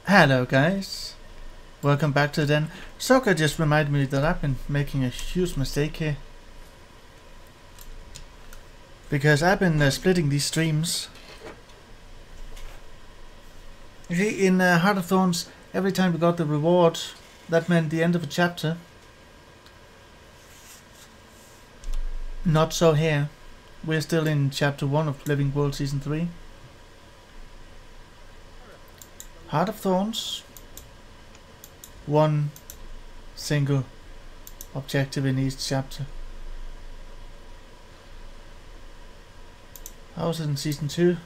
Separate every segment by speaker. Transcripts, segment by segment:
Speaker 1: Hello guys, welcome back to Den. Soccer just reminded me that I've been making a huge mistake here. Because I've been splitting these streams. You see, in Heart of Thorns, every time we got the reward, that meant the end of a chapter. Not so here. We're still in chapter 1 of Living World Season 3. Heart of Thorns. One single objective in each chapter. How was it in Season 2?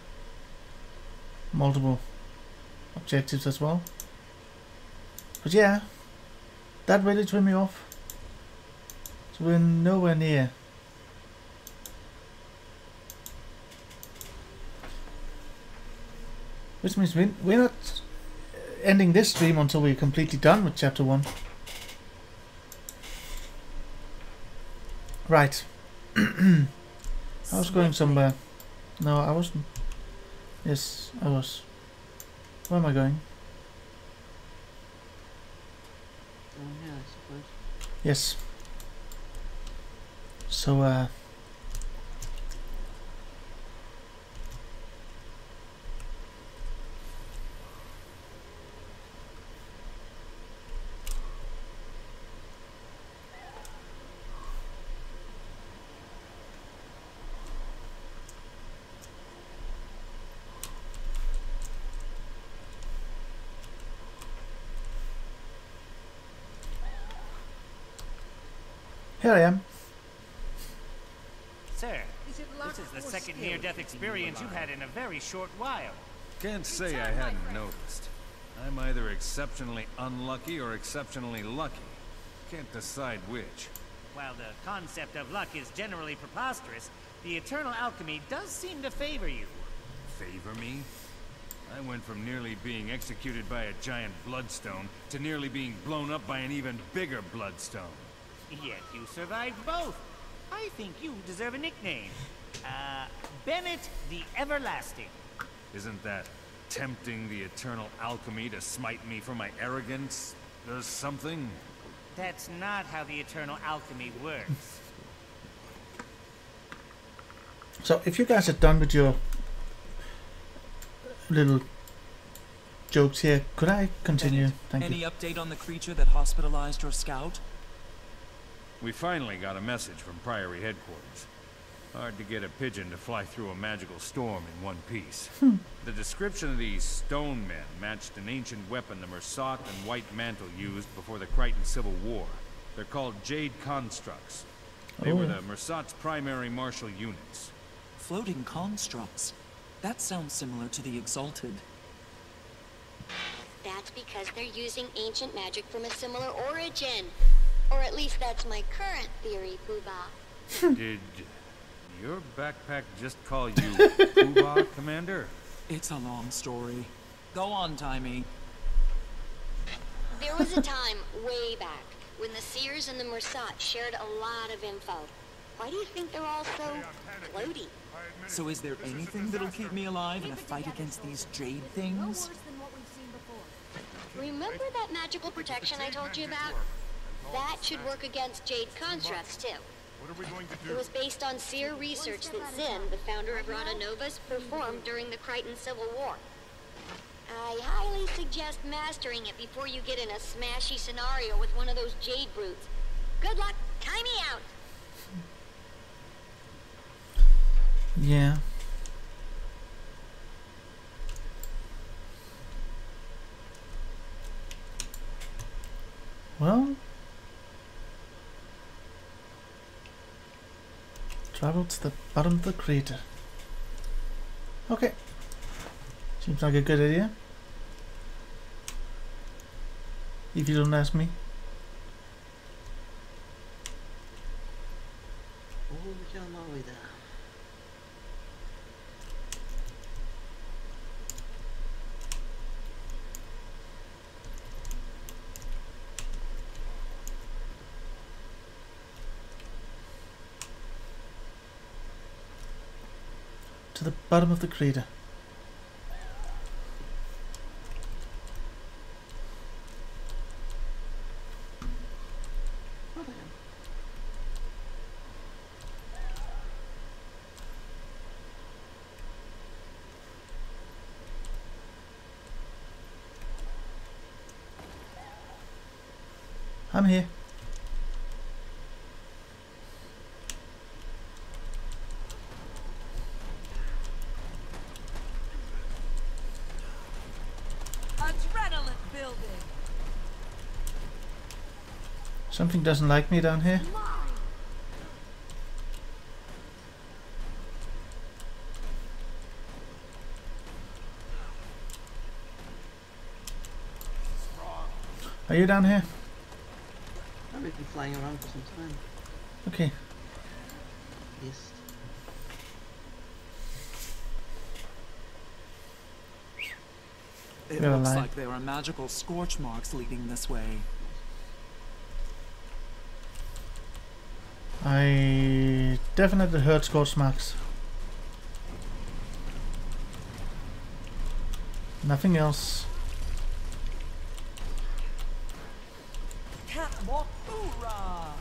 Speaker 1: Multiple objectives as well. But yeah, that really threw me off. So we're nowhere near. Which means we're not ending this stream until we're completely done with chapter 1. Right. I was going somewhere. No, I wasn't. Yes, I was. Where am I going?
Speaker 2: Yeah, I suppose.
Speaker 1: Yes. So, here I am.
Speaker 3: Sir, this is the second near-death experience you've had in a very short while.
Speaker 4: Can't say I hadn't noticed. I'm either exceptionally unlucky or exceptionally lucky. Can't decide which.
Speaker 3: While the concept of luck is generally preposterous, the eternal alchemy does seem to favor you.
Speaker 4: Favor me? I went from nearly being executed by a giant bloodstone to nearly being blown up by an even bigger bloodstone.
Speaker 3: Yet you survived both. I think you deserve a nickname. Bennett the Everlasting.
Speaker 4: Isn't that tempting the eternal alchemy to smite me for my arrogance or something?
Speaker 3: That's not how the eternal alchemy works.
Speaker 1: So, if you guys are done with your little jokes here, could I continue? Thank
Speaker 5: Any
Speaker 1: you.
Speaker 5: update on the creature that hospitalized your scout?
Speaker 4: We finally got a message from Priory headquarters. Hard to get a pigeon to fly through a magical storm in one piece. The description of these stone men matched an ancient weapon the Mersat and White Mantle used before the Crichton Civil War. They're called Jade Constructs. They were the Mersat's primary martial units.
Speaker 5: Floating constructs. That sounds similar to the Exalted.
Speaker 6: That's because they're using ancient magic from a similar origin. Or at least that's my current theory, Poobah.
Speaker 4: Did your backpack just call you Poobah, Commander?
Speaker 5: It's a long story. Go on, Timey.
Speaker 6: There was a time, way back, when the Seers and the Mersat shared a lot of info. Why do you think they're all so floaty?
Speaker 5: So is there anything that'll keep me alive in a fight against these jade things?
Speaker 6: Remember that magical protection I told you about? That should work against Jade Constructs, too. It was based on Seer research that Zinn, the founder of Rada Novus, performed during the Crichton Civil War. I highly suggest mastering it before you get in a smashy scenario with one of those Jade brutes. Good luck, time me out!
Speaker 1: Yeah. Well, travel to the bottom of the crater. Okay. Seems like a good idea. If you don't ask me. To the bottom of the crater. I'm here.
Speaker 7: Adrenaline building.
Speaker 1: Something doesn't like me down here. Are you down here?
Speaker 2: I've been flying around for some time.
Speaker 1: Okay.
Speaker 2: Yes.
Speaker 5: It
Speaker 1: You're
Speaker 5: looks
Speaker 1: alive.
Speaker 5: like there are magical scorch marks leading this way.
Speaker 1: I definitely heard scorch marks. Nothing else.
Speaker 7: Catwalk, hoorah!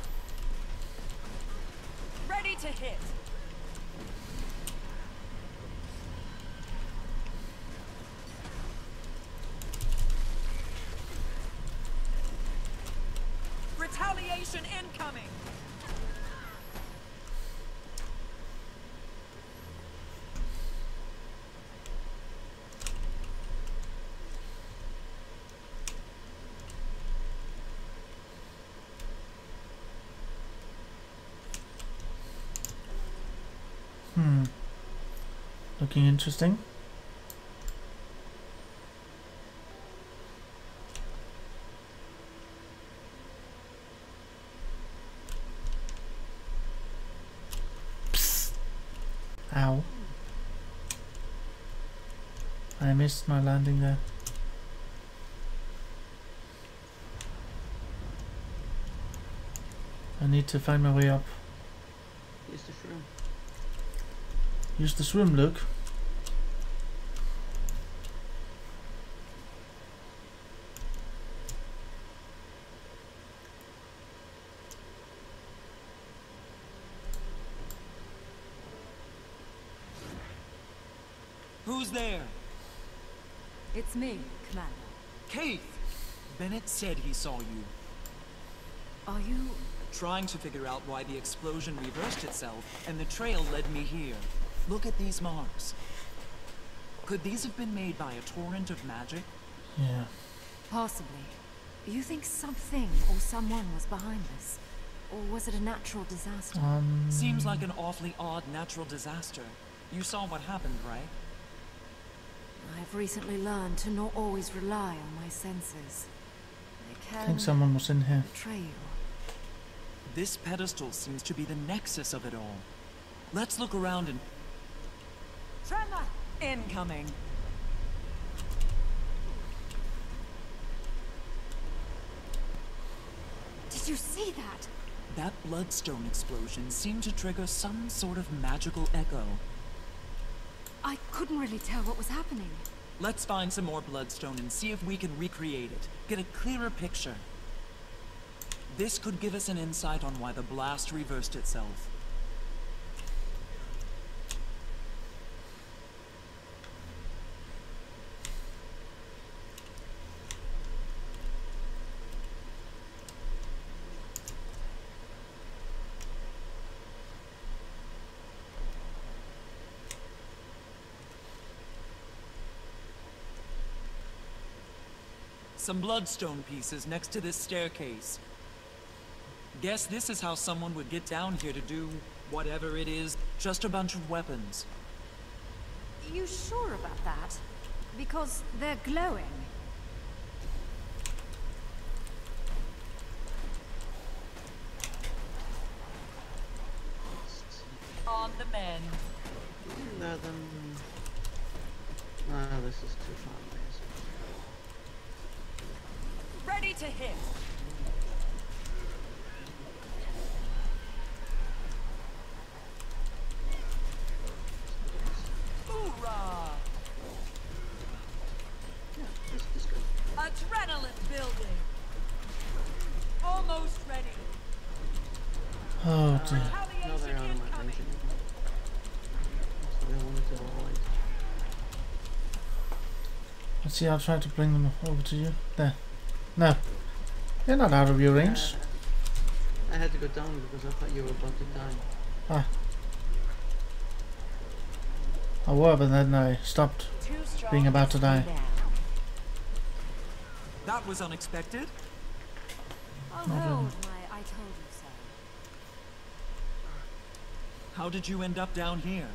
Speaker 7: Ready to hit. Retaliation incoming.
Speaker 1: Looking interesting. Psst. Ow. I missed my landing there. I need to find my way up.
Speaker 2: Use the shroom.
Speaker 1: Use the swim, Luke.
Speaker 5: Who's there?
Speaker 7: It's me, Commander.
Speaker 5: Keith! Bennett said he saw you.
Speaker 7: Are you...
Speaker 5: Trying to figure out why the explosion reversed itself, and the trail led me here. Look at these marks. Could these have been made by a torrent of magic?
Speaker 1: Yeah.
Speaker 7: Possibly. You think something or someone was behind this? Or was it a natural disaster?
Speaker 5: Seems like an awfully odd natural disaster. You saw what happened, right?
Speaker 7: I've recently learned to not always rely on my senses. They
Speaker 1: I
Speaker 7: can
Speaker 1: think someone was in here.
Speaker 7: betray you.
Speaker 5: This pedestal seems to be the nexus of it all. Let's look around and...
Speaker 7: Tremor! Incoming. Did you see that?
Speaker 5: That bloodstone explosion seemed to trigger some sort of magical echo.
Speaker 7: I couldn't really tell what was happening.
Speaker 5: Let's find some more bloodstone and see if we can recreate it. Get a clearer picture. This could give us an insight on why the blast reversed itself. Some bloodstone pieces next to this staircase. Guess this is how someone would get down here to do whatever it is, just a bunch of weapons.
Speaker 7: You sure about that? Because they're glowing. On the mend.
Speaker 2: Let them... Ah, this is too far away.
Speaker 7: Ready to hit. Hoorah!
Speaker 2: Yeah, this is good.
Speaker 7: Adrenaline building. Almost ready.
Speaker 1: Oh dear.
Speaker 2: No, they're out of my range anymore. That's what I wanted to avoid.
Speaker 1: Let's see, I'll try to bring them over to you. There. No. They're not out of your range.
Speaker 2: I had to go down because I thought you were about to die.
Speaker 1: Ah. I were, but then I stopped being about to die.
Speaker 5: That was unexpected.
Speaker 7: I'll hold my I told you so.
Speaker 5: How did you end up down here?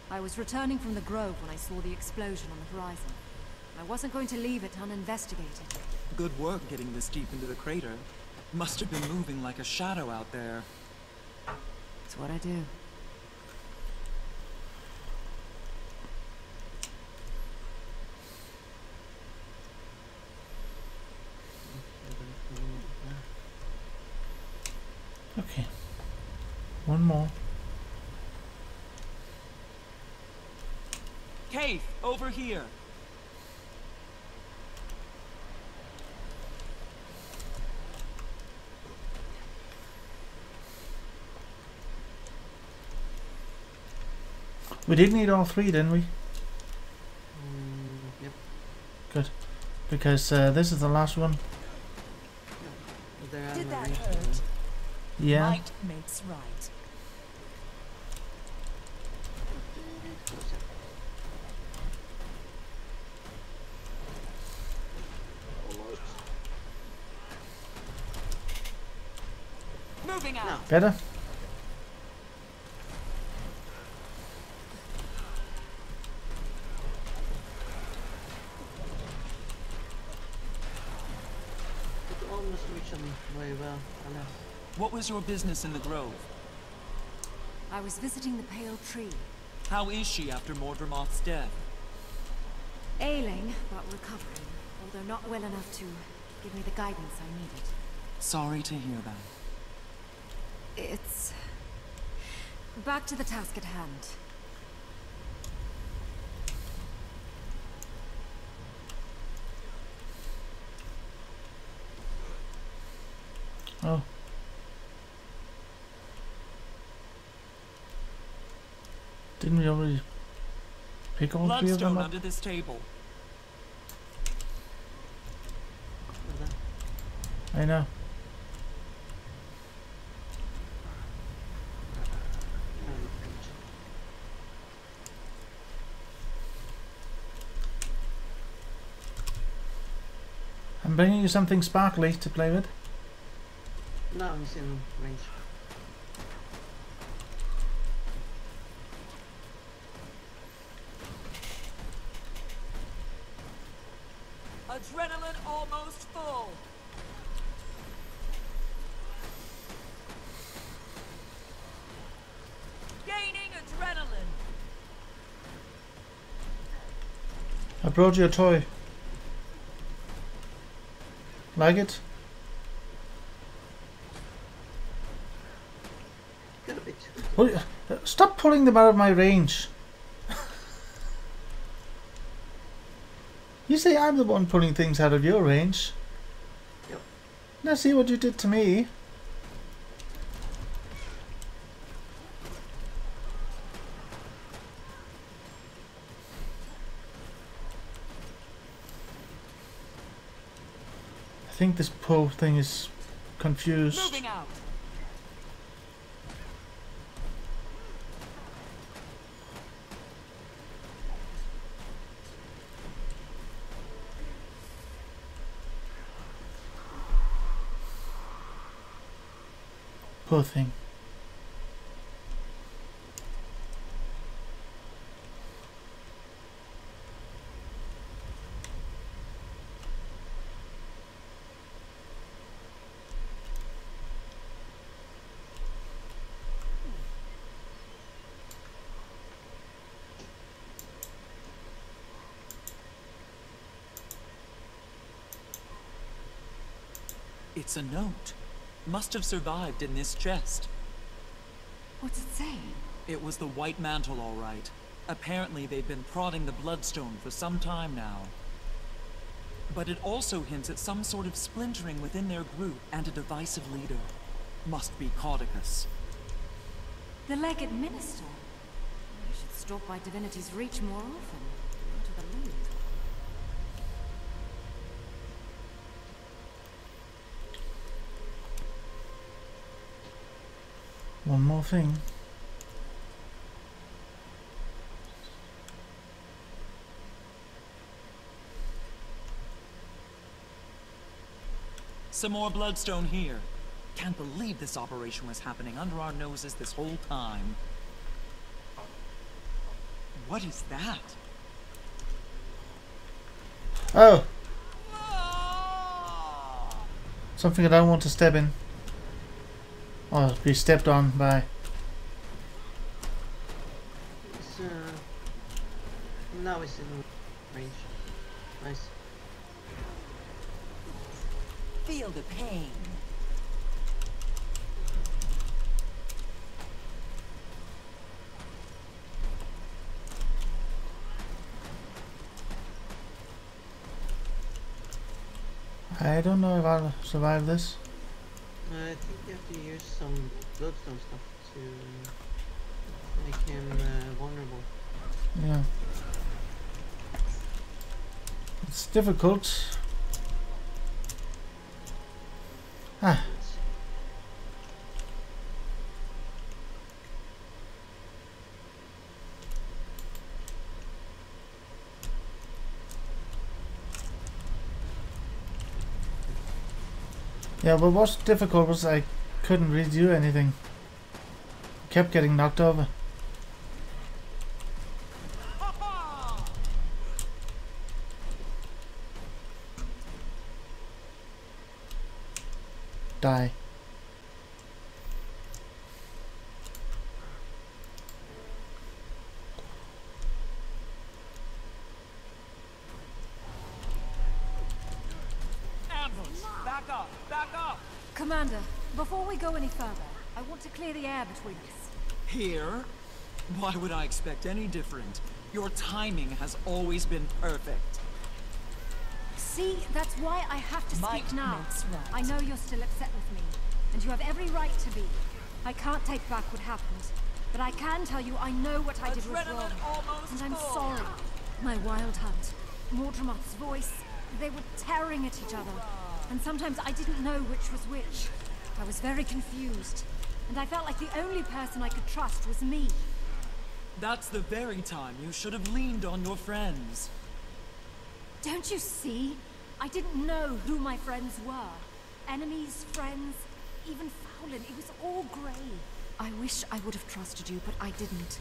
Speaker 7: I was returning from the grove when I saw the explosion on the horizon. I wasn't going to leave it uninvestigated.
Speaker 5: Good work getting this deep into the crater. Must have been moving like a shadow out there.
Speaker 7: It's what I do.
Speaker 1: Okay. One more.
Speaker 5: Cave, over here.
Speaker 1: We did need all three, didn't we?
Speaker 2: Yep.
Speaker 1: Good. Because this is the last one.
Speaker 2: There are
Speaker 8: Did
Speaker 2: no
Speaker 8: that
Speaker 2: range
Speaker 8: hurt?
Speaker 2: weapons.
Speaker 1: Yeah.
Speaker 8: Might makes right.
Speaker 5: Moving out.
Speaker 1: Better?
Speaker 2: You could almost reach them very well, unless...
Speaker 5: What was your business in the grove?
Speaker 7: I was visiting the Pale Tree.
Speaker 5: How is she after Mordremoth's death?
Speaker 7: Ailing, but recovering. Although not well enough to give me the guidance I needed.
Speaker 5: Sorry to hear that.
Speaker 7: It's... back to the task at hand.
Speaker 1: Oh. Didn't we already pick all three of them
Speaker 5: Bloodstone
Speaker 1: up?
Speaker 5: under this table.
Speaker 1: I know. I'm bringing you something sparkly to play with.
Speaker 2: No, he's in range.
Speaker 5: Adrenaline almost full. Gaining adrenaline.
Speaker 1: I brought you a toy. Like it?
Speaker 2: Got a bit.
Speaker 1: Well, stop pulling them out of my range. You say I'm the one pulling things out of your range.
Speaker 2: Yep.
Speaker 1: Now see what you did to me. I think this pull thing is confused.
Speaker 5: Moving out.
Speaker 1: Poor thing.
Speaker 5: It's a note. Must have survived in this chest.
Speaker 7: What's it saying?
Speaker 5: It was the White Mantle, all right. Apparently they've been prodding the Bloodstone for some time now. But it also hints at some sort of splintering within their group and a divisive leader. Must be Caudicus.
Speaker 7: The Legate Minister. I should stop by Divinity's Reach more often. Into the loop.
Speaker 1: One more thing.
Speaker 5: Some more bloodstone here. Can't believe this operation was happening under our noses this whole time. What is that?
Speaker 1: Oh! Something I don't want to step in. Or be stepped on by.
Speaker 2: It's, now it's in range. Nice.
Speaker 5: Feel the pain.
Speaker 1: I don't know if I'll survive this.
Speaker 2: I think you have to use some bloodstone stuff to make him vulnerable.
Speaker 1: Yeah. It's difficult. Ah. Yeah, but what's difficult was I couldn't really do anything. Kept getting knocked over. Die.
Speaker 5: Back up! Back up!
Speaker 7: Commander, before we go any further, I want to clear the air between us.
Speaker 5: Here? Why would I expect any different? Your timing has always been perfect.
Speaker 7: See, that's why I have to
Speaker 5: Might
Speaker 7: speak now.
Speaker 5: makes right.
Speaker 7: I know you're still upset with me, and you have every right to be. I can't take back what happened, but I can tell you I know what I did was
Speaker 5: Adrenaline
Speaker 7: wrong.
Speaker 5: almost
Speaker 7: And I'm
Speaker 5: full.
Speaker 7: sorry. My wild hunt, Mordremoth's voice, they were tearing at each other. And sometimes I didn't know which was which. I was very confused. And I felt like the only person I could trust was me.
Speaker 5: That's the very time you should have leaned on your friends.
Speaker 7: Don't you see? I didn't know who my friends were. Enemies, friends, even Fowlin. It was all grey. I wish I would have trusted you, but I didn't.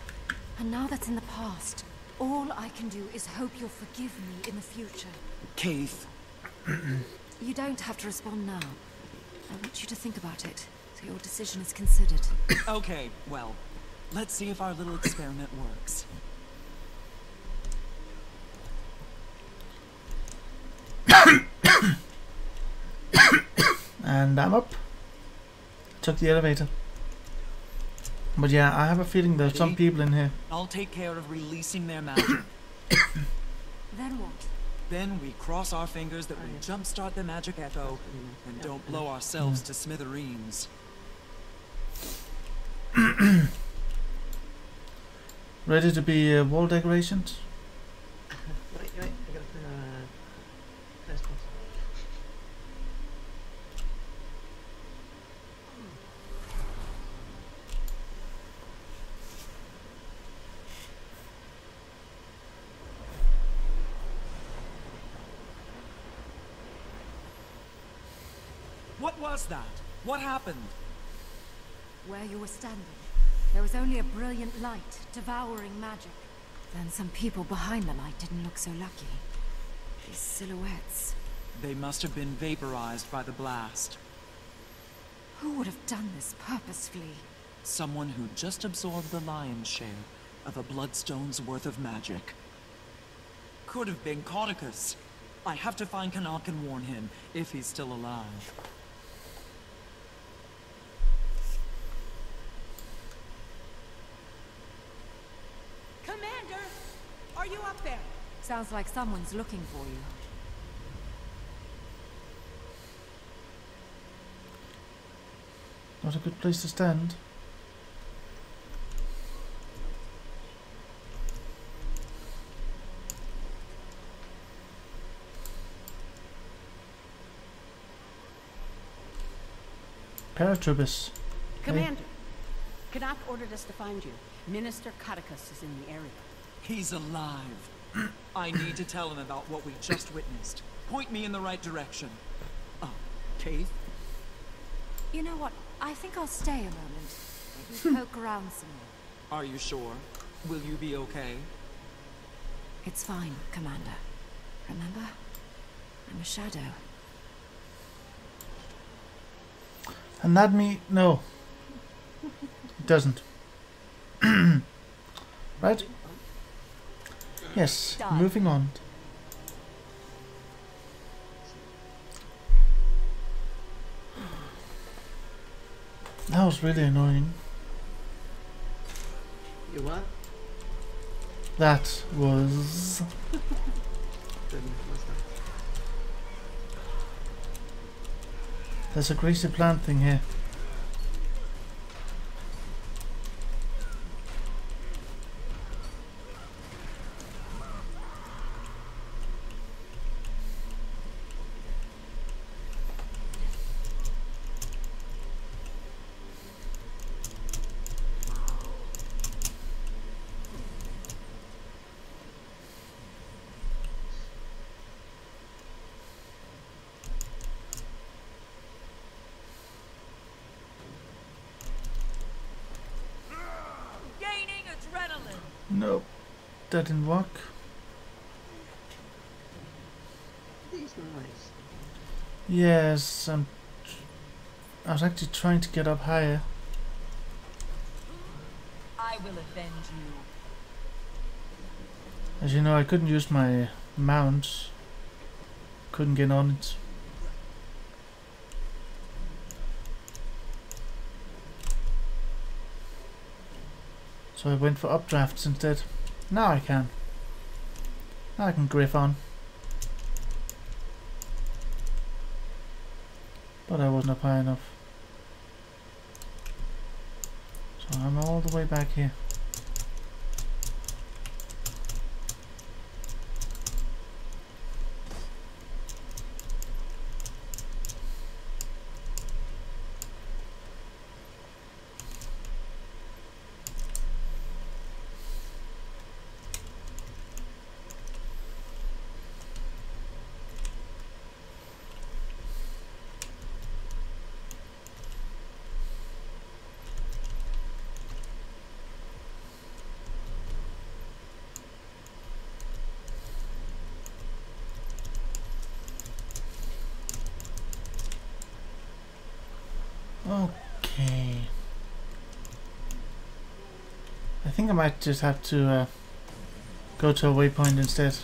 Speaker 7: And now that's in the past. All I can do is hope you'll forgive me in the future.
Speaker 5: Keith.
Speaker 7: You don't have to respond now. I want you to think about it, so your decision is considered.
Speaker 5: Okay, well, let's see if our little experiment works.
Speaker 1: And I'm up. Took the elevator. But yeah, I have a feeling there's some people in here.
Speaker 5: I'll take care of releasing their magic.
Speaker 7: Then what?
Speaker 5: Then we cross our fingers that we jumpstart the magic echo and don't blow ourselves to smithereens.
Speaker 1: Ready to be wall decorations?
Speaker 2: Wait, I gotta test this.
Speaker 5: What was that? What happened?
Speaker 7: Where you were standing, there was only a brilliant light, devouring magic. Then some people behind the light didn't look so lucky. These silhouettes.
Speaker 5: They must have been vaporized by the blast.
Speaker 7: Who would have done this purposefully?
Speaker 5: Someone who just absorbed the lion's share of a bloodstone's worth of magic. Could have been Cauticus. I have to find Canuck and warn him, if he's still alive.
Speaker 8: Commander! Are you up there?
Speaker 7: Sounds like someone's looking for you.
Speaker 1: Not a good place to stand. Paratroopers.
Speaker 8: Commander, Canuck ordered us to find you. Minister Cudicus is in the area.
Speaker 5: He's alive. I need to tell him about what we just witnessed. Point me in the right direction. Oh, Keith?
Speaker 7: You know what? I think I'll stay a moment. Maybe poke around some more.
Speaker 5: Are you sure? Will you be okay?
Speaker 7: It's fine, Commander. Remember? I'm a shadow.
Speaker 1: And that me... No. It doesn't. Right? Yes,
Speaker 7: Done.
Speaker 1: moving on. That was really annoying.
Speaker 2: You what?
Speaker 1: That was...
Speaker 2: Goodness, what's that?
Speaker 1: There's a greasy plant thing here.
Speaker 8: Gaining adrenaline.
Speaker 1: Nope, that didn't work.
Speaker 2: These noise.
Speaker 1: Yes, I was actually trying to get up higher.
Speaker 8: I will avenge you.
Speaker 1: As you know, I couldn't use my mount. Couldn't get on it. So I went for updrafts instead. Now I can. Now I can griff on. But I wasn't up high enough. So I'm all the way back here. Okay. I think I might just have to go to a waypoint instead.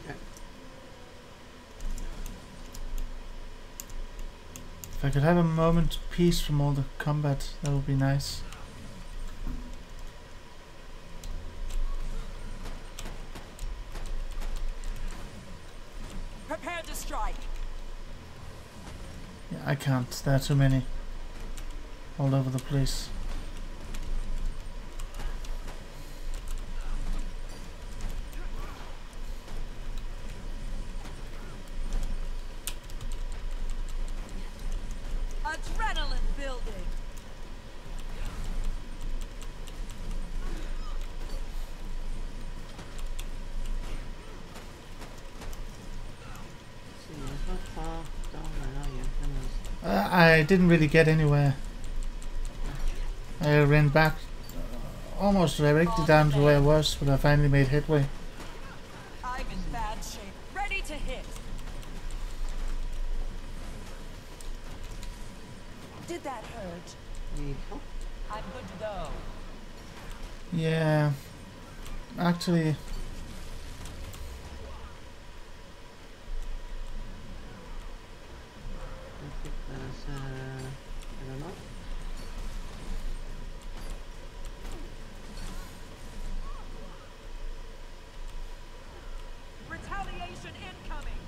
Speaker 2: Okay.
Speaker 1: If I could have a moment of peace from all the combat, that would be nice.
Speaker 8: Prepare to strike.
Speaker 1: Yeah, I can't. There are too many. All over the place.
Speaker 8: Adrenaline building.
Speaker 2: See, how far down are you?
Speaker 1: I didn't really get anywhere. I ran back almost directly down to where I was, but I finally made headway.
Speaker 8: I'm in bad shape. Ready to hit. Did that hurt?
Speaker 2: Yeah.
Speaker 8: I'm good to go.
Speaker 1: Yeah, actually,
Speaker 2: I think there's, I don't know.
Speaker 8: Retaliation incoming.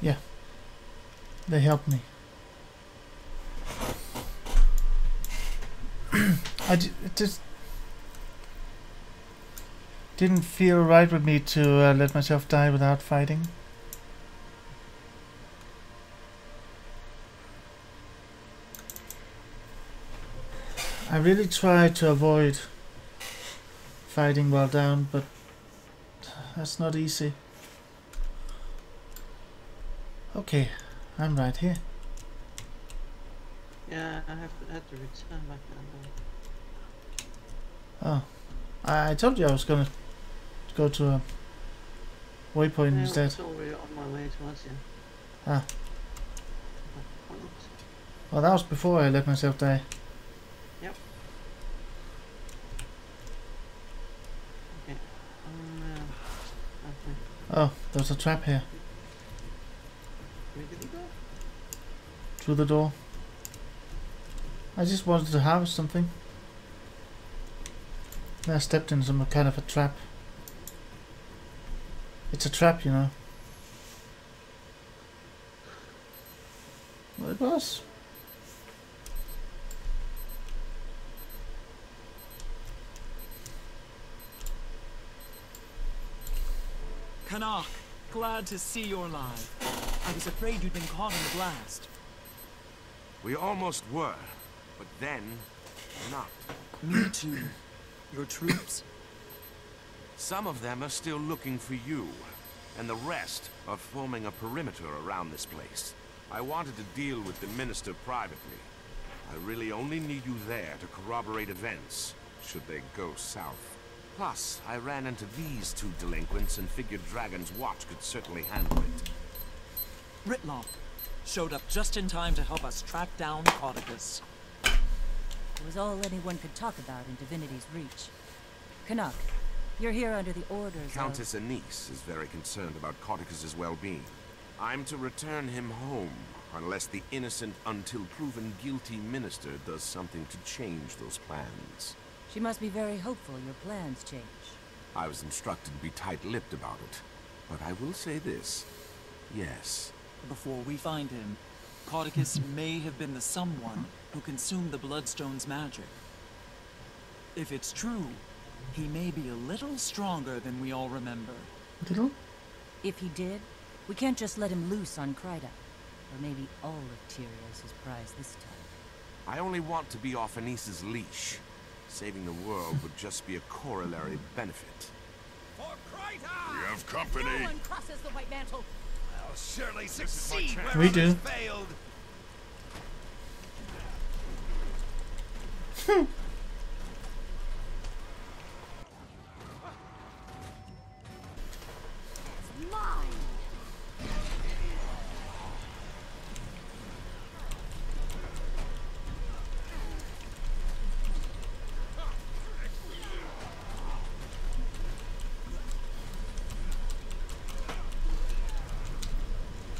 Speaker 1: yeah, they helped me. It just didn't feel right with me to let myself die without fighting. I really try to avoid fighting while down, but that's not easy. Okay, I'm right here.
Speaker 2: Yeah, I have to return back now.
Speaker 1: Oh, I told you I was gonna go to a waypoint
Speaker 2: I
Speaker 1: instead.
Speaker 2: was already on my way towards you.
Speaker 1: Ah. Well, that was before I let myself die.
Speaker 2: Yep. Okay. Okay.
Speaker 1: Oh, there's a trap here.
Speaker 2: Where did he go?
Speaker 1: Through the door. I just wanted to harvest something. Then I stepped in some kind of a trap. It's a trap, you know. Well, it was.
Speaker 5: Canuck, glad to see you're alive. I was afraid you'd been caught in the blast.
Speaker 9: We almost were, but then, not.
Speaker 5: Me too. Your troops?
Speaker 9: Some of them are still looking for you, and the rest are forming a perimeter around this place. I wanted to deal with the Minister privately. I really only need you there to corroborate events, should they go south. Plus, I ran into these two delinquents and figured Dragon's Watch could certainly handle it.
Speaker 5: Rytlock showed up just in time to help us track down Codicus.
Speaker 10: It was all anyone could talk about in Divinity's Reach. Canuck, you're here under the orders
Speaker 9: Countess Anise is very concerned about Codicus's well-being. I'm to return him home, unless the innocent until proven guilty minister does something to change those plans.
Speaker 10: She must be very hopeful your plans change.
Speaker 9: I was instructed to be tight-lipped about it, but I will say this. Yes.
Speaker 5: Before we find him, Codicus may have been the someone who consumed the Bloodstone's magic. If it's true, he may be a little stronger than we all remember.
Speaker 1: Little?
Speaker 10: If he did, we can't just let him loose on Kryda. Or maybe all of Tyrios' prize this time.
Speaker 9: I only want to be off Anise's leash. Saving the world would just be a corollary benefit.
Speaker 3: For Kryta!
Speaker 11: We have company.
Speaker 8: No one crosses the White Mantle.
Speaker 3: I'll surely succeed where
Speaker 1: We do.
Speaker 3: others failed.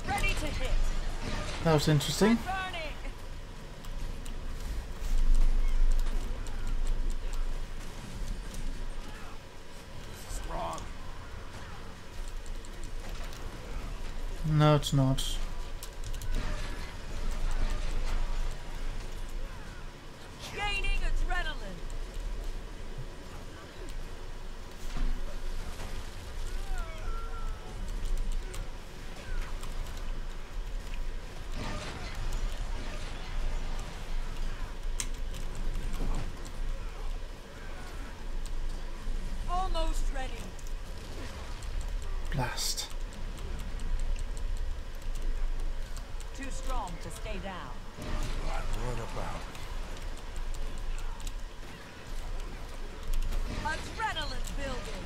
Speaker 8: Ready to hit.
Speaker 1: That was interesting.
Speaker 8: Burning.
Speaker 3: Strong.
Speaker 1: No, it's not.
Speaker 8: Gaining adrenaline. Almost ready.
Speaker 1: Blast.
Speaker 8: Too strong to stay down.
Speaker 11: Run about.
Speaker 8: Adrenaline building.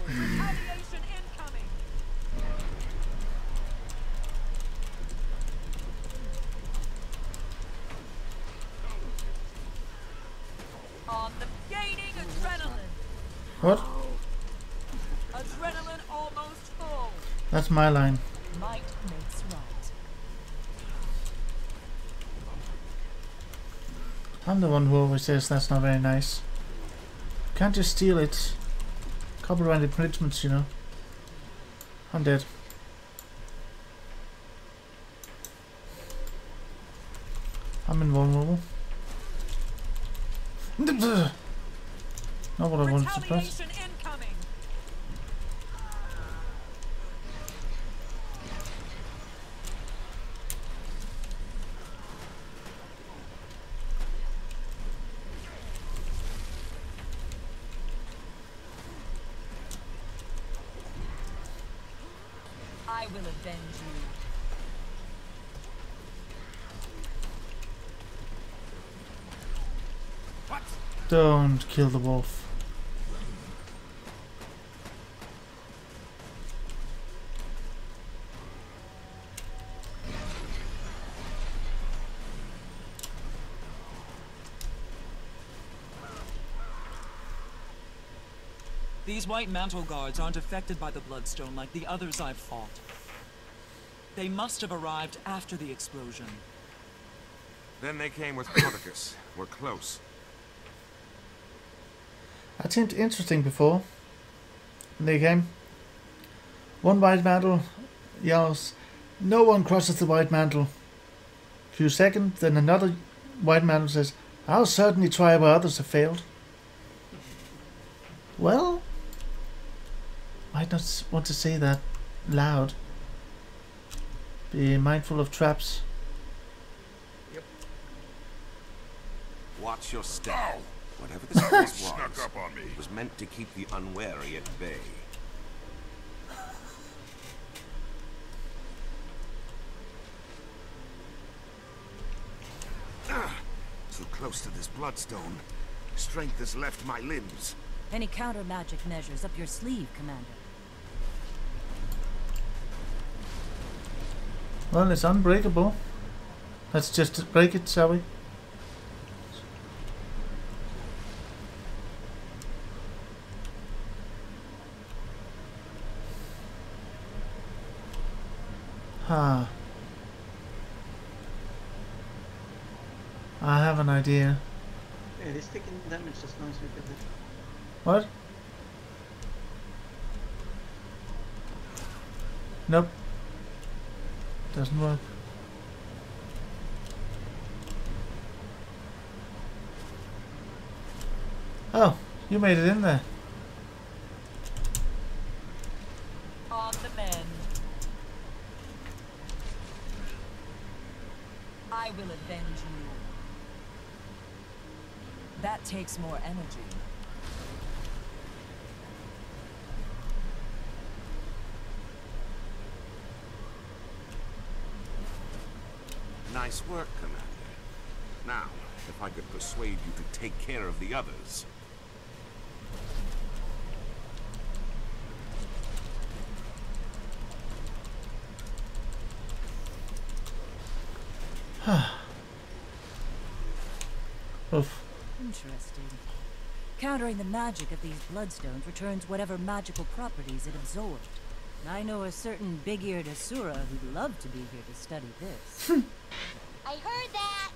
Speaker 8: Retaliation incoming. On the gaining adrenaline.
Speaker 1: What?
Speaker 8: Adrenaline almost full.
Speaker 1: That's my line.
Speaker 8: Might makes right.
Speaker 1: I'm the one who always says that's not very nice. Can't just steal it. Copyright infringements, you know. I'm dead. I'm invulnerable. Not what I wanted to press.
Speaker 8: Retaliation incoming.
Speaker 10: I will avenge you.
Speaker 4: What?
Speaker 1: Don't kill the wolf.
Speaker 5: These White Mantle guards aren't affected by the Bloodstone like the others I've fought. They must have arrived after the explosion.
Speaker 9: Then they came with Codicus. We're close.
Speaker 1: That seemed interesting before. When they came. One White Mantle yells, "No one crosses the White Mantle." A few seconds, then another White Mantle says, "I'll certainly try where others have failed." Well, might not want to say that loud. Be mindful of traps.
Speaker 9: Yep. Watch your step. Whatever this place
Speaker 11: Snuck up on me.
Speaker 9: was meant to keep the unwary at bay. So close to this bloodstone. Strength has left my limbs.
Speaker 10: Any counter magic measures up your sleeve, Commander?
Speaker 1: Well, it's unbreakable. Let's just break it, shall we? Ha. I have an idea.
Speaker 2: Yeah, it is taking damage as long as we get it.
Speaker 1: What? Nope. Doesn't work. Oh, you made it in there.
Speaker 10: On the mend. I will avenge you. That takes more energy.
Speaker 9: Nice work, Commander. Now, if I could persuade you to take care of the others.
Speaker 1: Oof.
Speaker 10: Interesting. Countering the magic of these bloodstones returns whatever magical properties it absorbed. I know a certain big-eared Asura who'd love to be here to study this.
Speaker 6: I heard that.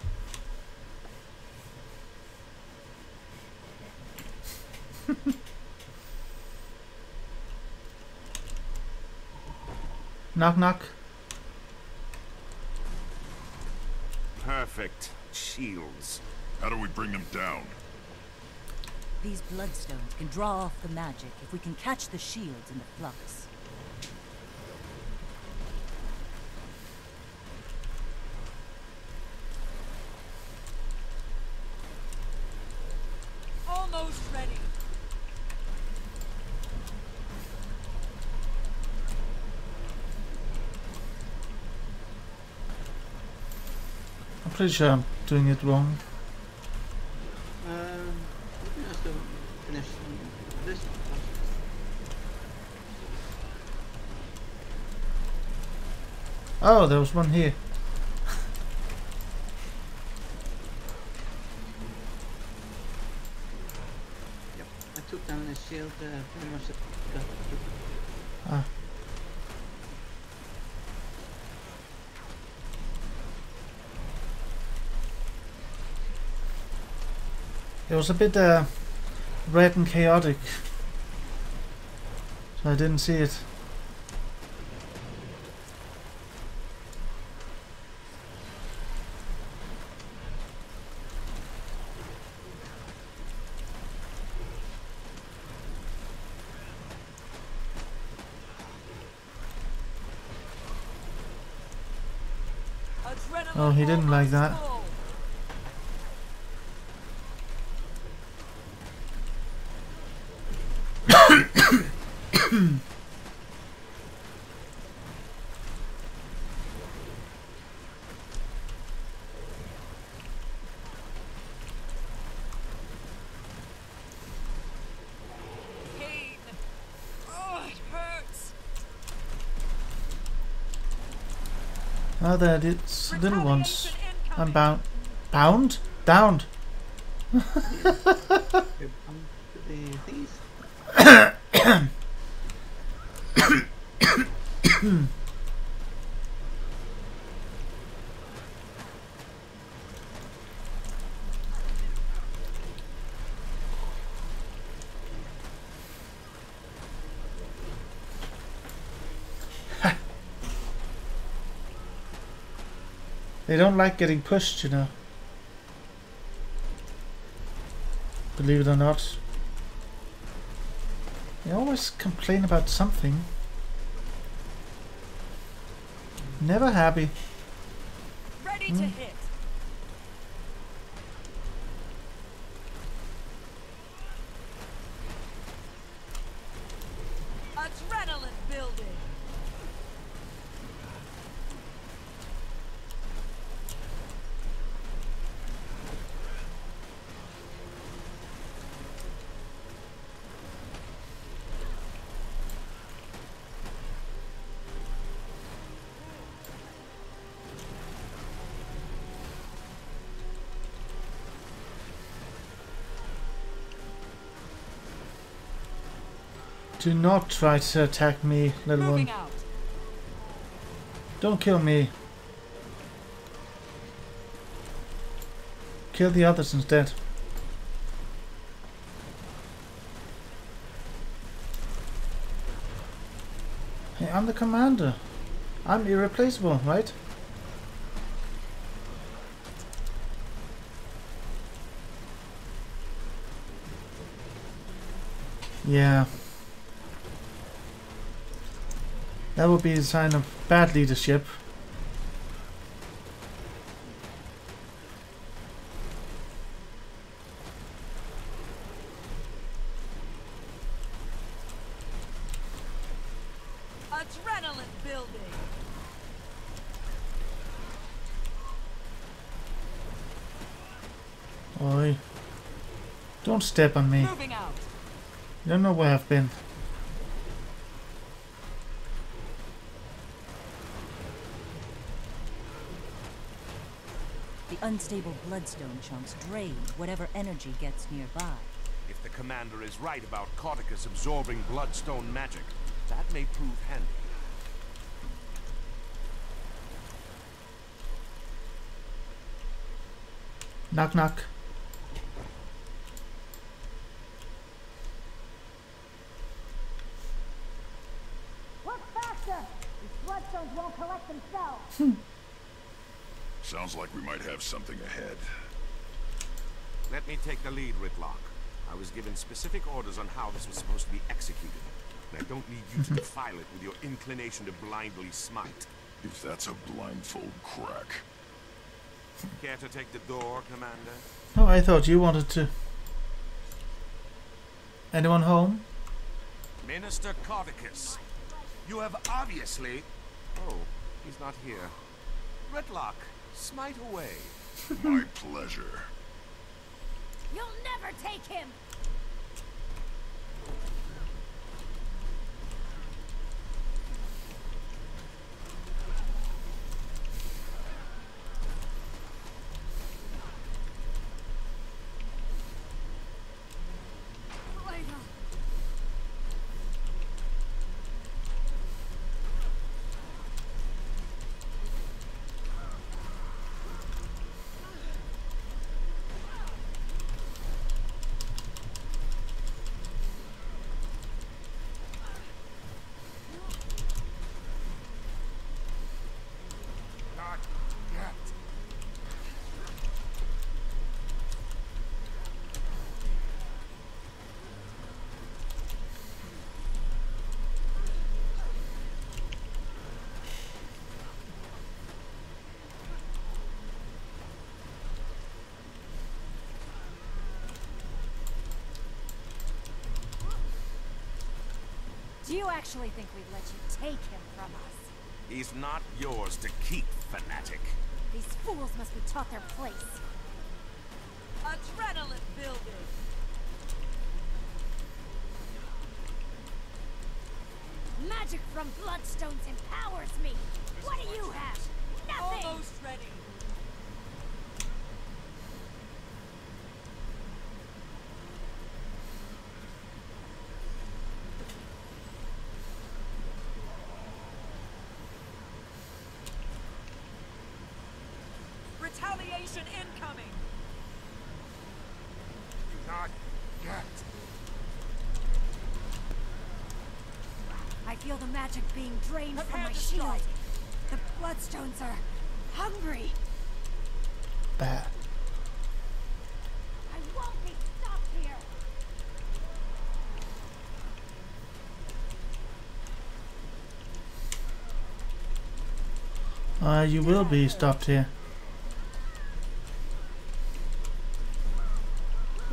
Speaker 1: Knock knock.
Speaker 9: Perfect. Shields.
Speaker 11: How do we bring them down?
Speaker 10: These bloodstones can draw off the magic if we can catch the shields in the flux.
Speaker 5: Almost ready.
Speaker 1: I'm pretty sure I'm doing it wrong.
Speaker 2: We can just finish this one.
Speaker 1: Oh, there was one here.
Speaker 2: Yep, I took down his shield pretty much.
Speaker 1: Ah. It was a bit red and chaotic, so I didn't see it. Oh, he didn't like that. Oh, there it is. Little ones. I'm bound. Bound? Downed.
Speaker 2: You're bound to the thingies.
Speaker 1: They don't like getting pushed, you know. Believe it or not. They always complain about something. Never happy.
Speaker 10: Ready to hit. Adrenaline building.
Speaker 1: Do not try to attack me, little one.
Speaker 10: Out.
Speaker 1: Don't kill me. Kill the others instead. Hey, I'm the commander. I'm irreplaceable, right? Yeah. That would be a sign of bad leadership.
Speaker 10: Adrenaline building.
Speaker 1: Oi. Don't step on me.
Speaker 10: Moving out.
Speaker 1: You don't know where I've been.
Speaker 10: The unstable bloodstone chunks drain whatever energy gets nearby.
Speaker 9: If the commander is right about Cauticus absorbing bloodstone magic, that may prove handy.
Speaker 1: Knock knock.
Speaker 7: Work faster! These bloodstones won't collect themselves.
Speaker 11: Sounds like we might have something ahead.
Speaker 9: Let me take the lead, Ritlock. I was given specific orders on how this was supposed to be executed. And I don't need you to defile it with your inclination to blindly smite.
Speaker 11: If that's a blindfold crack.
Speaker 9: Care to take the door, Commander?
Speaker 1: Oh, I thought you wanted to. Anyone home?
Speaker 9: Minister Cauticus, you have obviously... Oh, he's not here. Ritlock, smite away.
Speaker 11: My pleasure.
Speaker 7: You'll never take him!
Speaker 9: Not yet.
Speaker 7: Do you actually think we'd let you take him from us?
Speaker 9: He's not yours to keep, fanatic.
Speaker 7: These fools must be taught their place.
Speaker 10: Adrenaline building.
Speaker 7: Magic from bloodstones empowers me. What do you have? nothing!
Speaker 10: Almost ready. Retaliation incoming!
Speaker 11: Not yet.
Speaker 7: I feel the magic being drained from
Speaker 10: Prepare
Speaker 7: my
Speaker 10: to
Speaker 7: shield.
Speaker 10: strike.
Speaker 7: The Bloodstones are hungry.
Speaker 1: Bad.
Speaker 7: I won't be stopped here.
Speaker 1: You will be stopped here.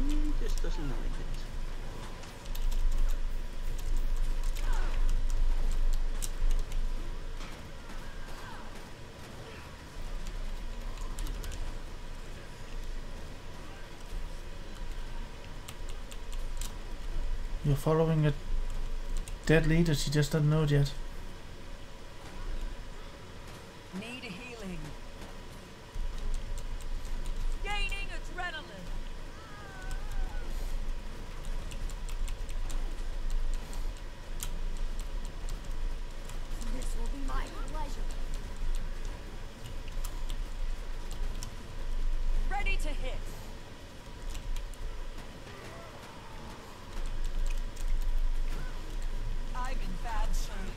Speaker 2: He just doesn't like it.
Speaker 1: You're following a dead leader, she just doesn't know it yet.
Speaker 10: Need healing. Gaining adrenaline.
Speaker 7: This will be my pleasure.
Speaker 10: Ready to hit. I'm in bad shape.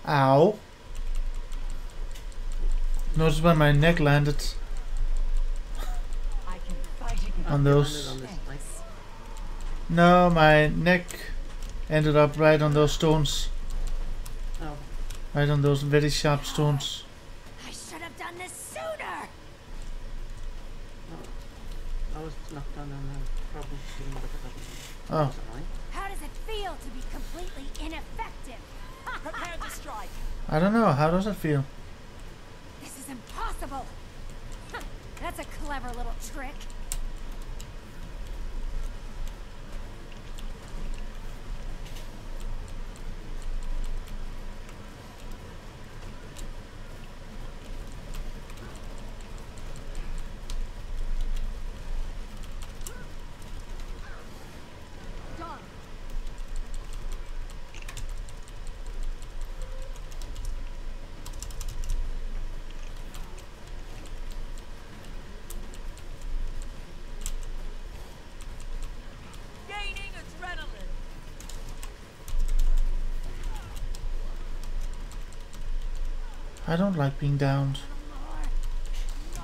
Speaker 1: Ow. Notice when my neck landed
Speaker 10: I can fight again.
Speaker 1: on those.
Speaker 2: On this spike.
Speaker 1: No, my neck ended up right on those stones.
Speaker 2: Oh,
Speaker 1: Right on those very sharp stones.
Speaker 7: I should have done this sooner.
Speaker 2: I was knocked down and probably didn't look at that.
Speaker 1: Oh.
Speaker 2: Was it mine?
Speaker 7: How does it feel to be completely ineffective?
Speaker 10: Prepare to strike.
Speaker 1: I don't know, how does it feel?
Speaker 7: This is impossible. That's a clever little trick. Done.
Speaker 10: Gaining adrenaline.
Speaker 1: I don't like being downed.
Speaker 2: You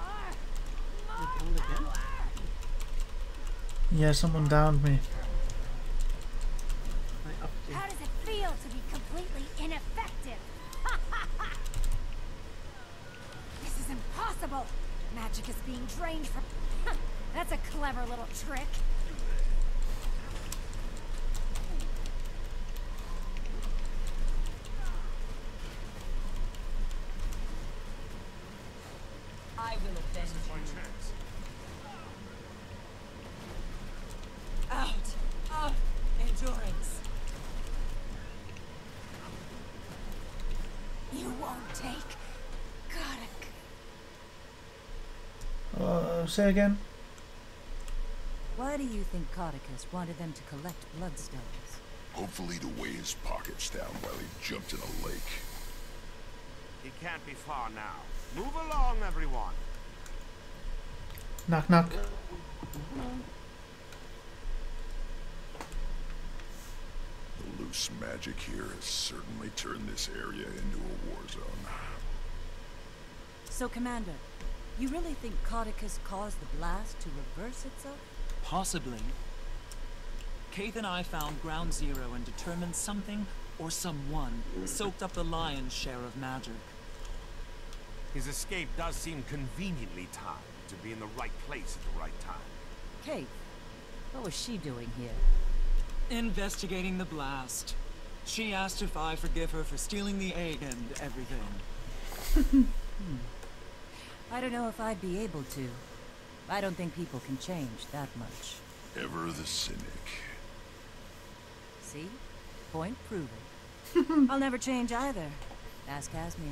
Speaker 2: found it again?
Speaker 1: Yeah, someone downed me.
Speaker 2: I upped you.
Speaker 7: How does it feel to be completely ineffective? This is impossible. Magic is being drained from... That's a clever little trick.
Speaker 10: I will avenge you. Out of endurance.
Speaker 7: You won't take...
Speaker 1: Say again?
Speaker 10: Why do you think Codicus wanted them to collect bloodstones?
Speaker 11: Hopefully to weigh his pockets down while he jumped in a lake.
Speaker 9: He can't be far now. Move along, everyone.
Speaker 1: Knock knock.
Speaker 11: The loose magic here has certainly turned this area into a war zone.
Speaker 10: So, Commander, you really think Codicus caused the blast to reverse itself?
Speaker 5: Possibly. Kaith and I found Ground Zero and determined something or someone soaked up the lion's share of magic.
Speaker 9: His escape does seem conveniently timed to be in the right place at the right time.
Speaker 10: Kaith, what was she doing here?
Speaker 5: Investigating the blast. She asked if I forgive her for stealing the egg and everything.
Speaker 10: I don't know if I'd be able to. I don't think people can change that much.
Speaker 11: Ever the cynic.
Speaker 10: See? Point proven. I'll never change either. Ask Casimir.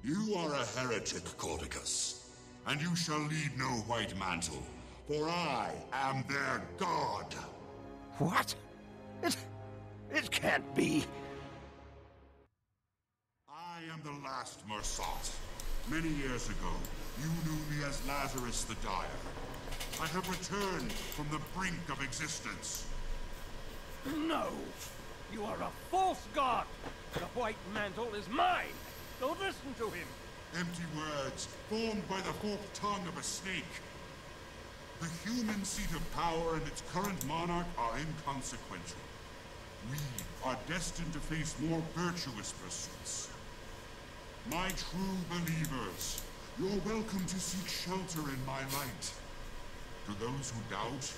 Speaker 11: You are a heretic, Cordicus, and you shall lead no white mantle, for I am their god.
Speaker 12: What? It can't be.
Speaker 11: I am the last Mersat. Many years ago, you knew me as Lazarus the Dire. I have returned from the brink of existence.
Speaker 13: No! You are a false god! The white mantle is mine! Don't listen to him!
Speaker 11: Empty words, formed by the forked tongue of a snake. The human seat of power and its current monarch are inconsequential. We are destined to face more virtuous pursuits. My true believers, you're welcome to seek shelter in my light. To those who doubt,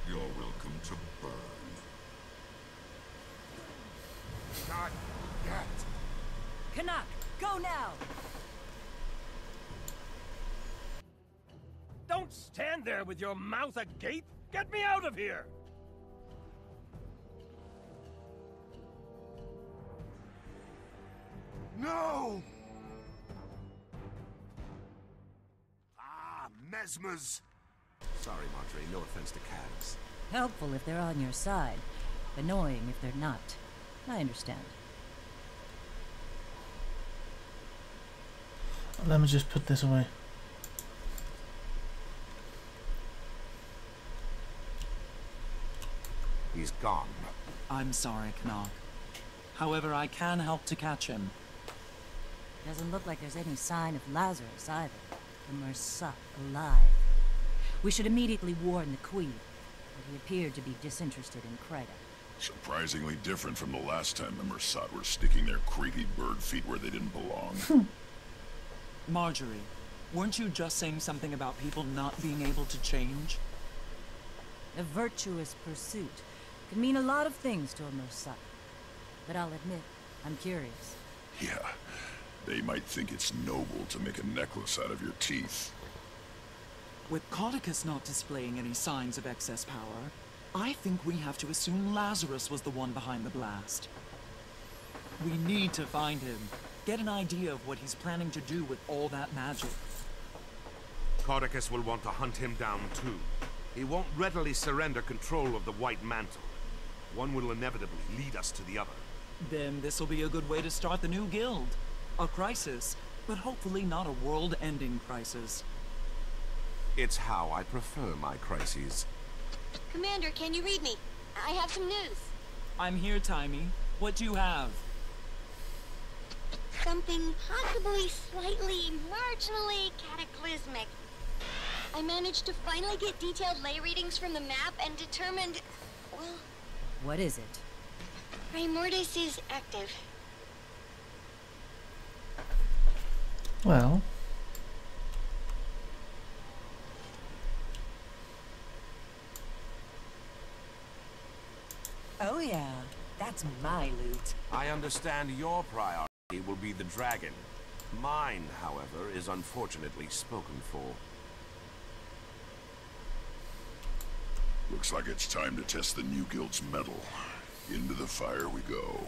Speaker 11: you're welcome to burn.
Speaker 12: Not yet.
Speaker 10: Canuck, go now!
Speaker 13: Don't stand there with your mouth agape! Get me out of here!
Speaker 12: No! Ah, Mesmers!
Speaker 9: Sorry, Marjorie, no offense to Kaz.
Speaker 10: Helpful if they're on your side. Annoying if they're not. I understand.
Speaker 1: Let me just put this away.
Speaker 9: He's gone.
Speaker 5: I'm sorry, Canuck. However, I can help to catch him.
Speaker 10: Doesn't look like there's any sign of Lazarus either. The Mersat alive. We should immediately warn the Queen, but he appeared to be disinterested in Krita.
Speaker 11: Surprisingly different from the last time the Mersat were sticking their creepy bird feet where they didn't belong.
Speaker 5: Marjorie, weren't you just saying something about people not being able to change?
Speaker 10: A virtuous pursuit could mean a lot of things to a Mersat. But I'll admit, I'm curious.
Speaker 11: Yeah, they might think it's noble to make a necklace out of your teeth.
Speaker 5: With Codicus not displaying any signs of excess power, I think we have to assume Lazarus was the one behind the blast. We need to find him, get an idea of what he's planning to do with all that magic.
Speaker 9: Codicus will want to hunt him down too. He won't readily surrender control of the White Mantle. One will inevitably lead us to the other.
Speaker 5: Then this'll be a good way to start the new guild. A crisis, but hopefully not a world-ending crisis.
Speaker 9: It's how I prefer my crises.
Speaker 6: Commander, can you read me? I have some news.
Speaker 5: I'm here, Timey. What do you have?
Speaker 6: Something possibly slightly, marginally cataclysmic. I managed to finally get detailed lay readings from the map and determined, well...
Speaker 10: What is it?
Speaker 6: Primordis is active.
Speaker 1: Well...
Speaker 8: Oh yeah, that's my loot.
Speaker 9: I understand your priority will be the dragon. Mine, however, is unfortunately spoken for.
Speaker 11: Looks like it's time to test the new guild's mettle. Into the fire we go.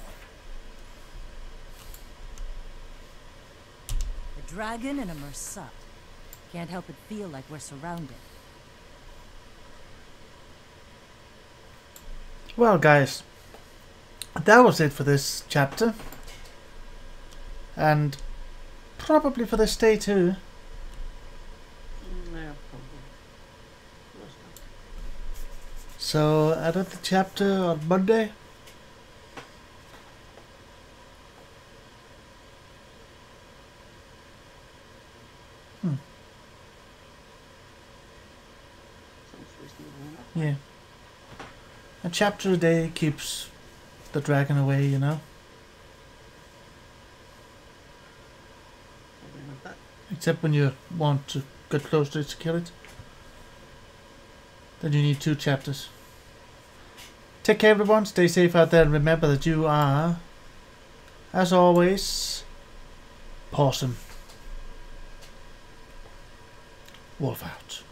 Speaker 10: A dragon and a Mersat. Can't help but feel like we're surrounded.
Speaker 1: Well, guys, that was it for this chapter. And probably for this day too.
Speaker 2: Yeah, probably. Most likely.
Speaker 1: So, edit the chapter on Monday.
Speaker 2: Sounds reasonable enough.
Speaker 1: Yeah. A chapter a day keeps the dragon away, you know.
Speaker 2: Something like that.
Speaker 1: Except when you want to get close to it to kill it. Then you need 2 chapters. Take care everyone, stay safe out there, and remember that you are, as always, awesome. Wolf out.